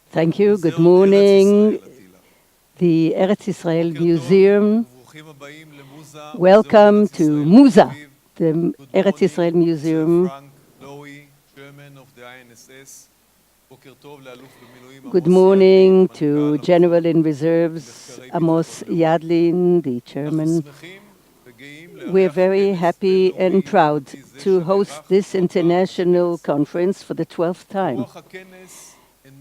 Thank you. Good morning. The Eretz Israel Museum. Welcome to Musa, the Eretz Israel Museum. Good morning to General in Reserves, Amos Yadlin, the chairman. We're very happy and proud to host this international conference for the 12th time.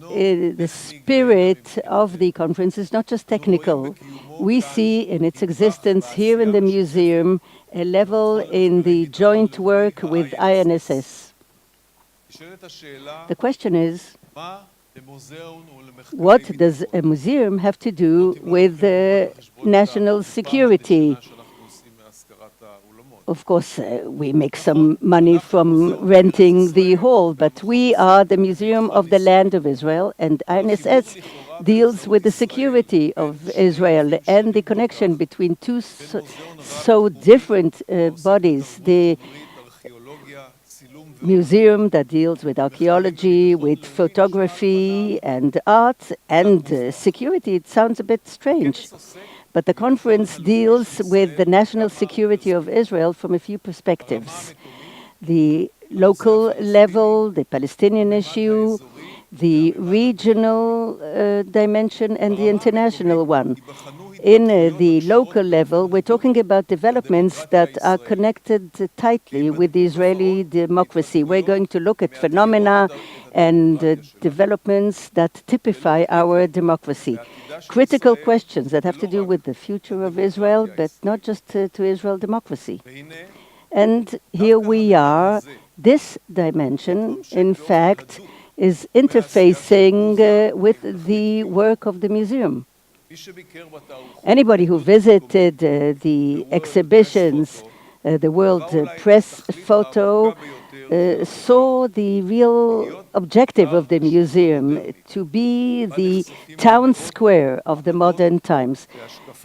The spirit of the conference is not just technical. We see in its existence here in the museum a level in the joint work with INSS. The question is, what does a museum have to do with national security? Of course, we make some money from renting the hall, but we are the Museum of the Land of Israel, and INSS deals with the security of Israel and the connection between two so different bodies. The museum that deals with archaeology, with photography and art and security, it sounds a bit strange. But the conference deals with the national security of Israel from a few perspectives. The local level, the Palestinian issue, the regional dimension, and the international one. In the local level, we're talking about developments that are connected tightly with the Israeli democracy. We're going to look at phenomena and developments that typify our democracy. Critical questions that have to do with the future of Israel, but not just to Israel democracy. And here we are. This dimension, in fact, is interfacing with the work of the museum. Anybody who visited the exhibitions, the World Press Photo, saw the real objective of the museum to be the town square of the modern times,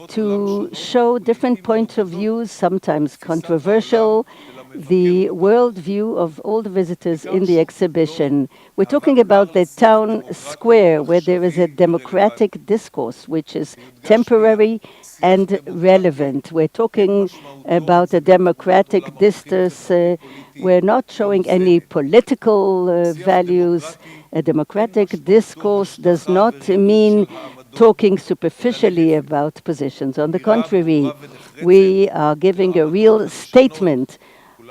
to show different points of view, sometimes controversial, the worldview of all the visitors in the exhibition. We're talking about the town square where there is a democratic discourse which is temporary and relevant. We're talking about a democratic discourse. We're not showing any political values. A democratic discourse does not mean talking superficially about positions. On the contrary, we are giving a real statement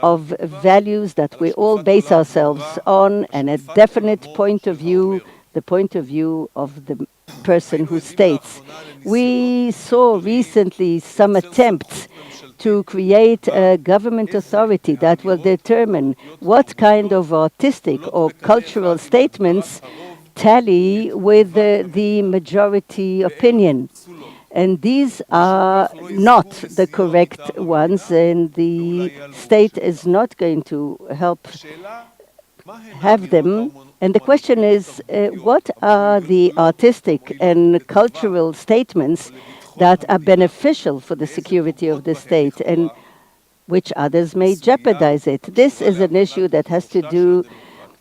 of values that we all base ourselves on, and a definite point of view, the point of view of the person who states. We saw recently some attempts to create a government authority that will determine what kind of artistic or cultural statements tally with the majority opinion. And these are not the correct ones, and the state is not going to help have them. And the question is, what are the artistic and cultural statements that are beneficial for the security of the state, and which others may jeopardize it? This is an issue that has to do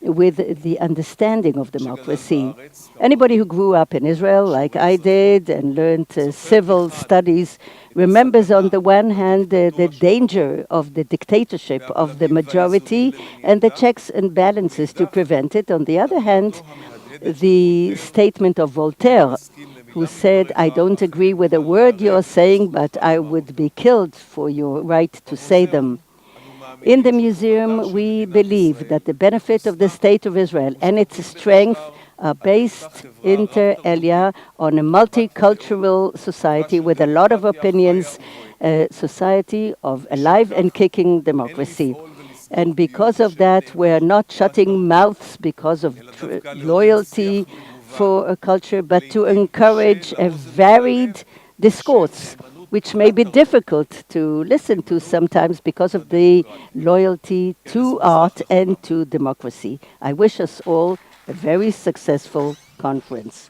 with the understanding of democracy. Anybody who grew up in Israel, like I did, and learned civil studies, remembers on the one hand the danger of the dictatorship of the majority and the checks and balances to prevent it. On the other hand, the statement of Voltaire, who said, "I don't agree with a word you're saying, but I would be killed for your right to say them." In the museum, we believe that the benefit of the State of Israel and its strength are based, inter alia, on a multicultural society with a lot of opinions, a society of alive and kicking democracy. And because of that, we're not shutting mouths because of loyalty for a culture, but to encourage a varied discourse, which may be difficult to listen to sometimes because of the loyalty to art and to democracy. I wish us all a very successful conference.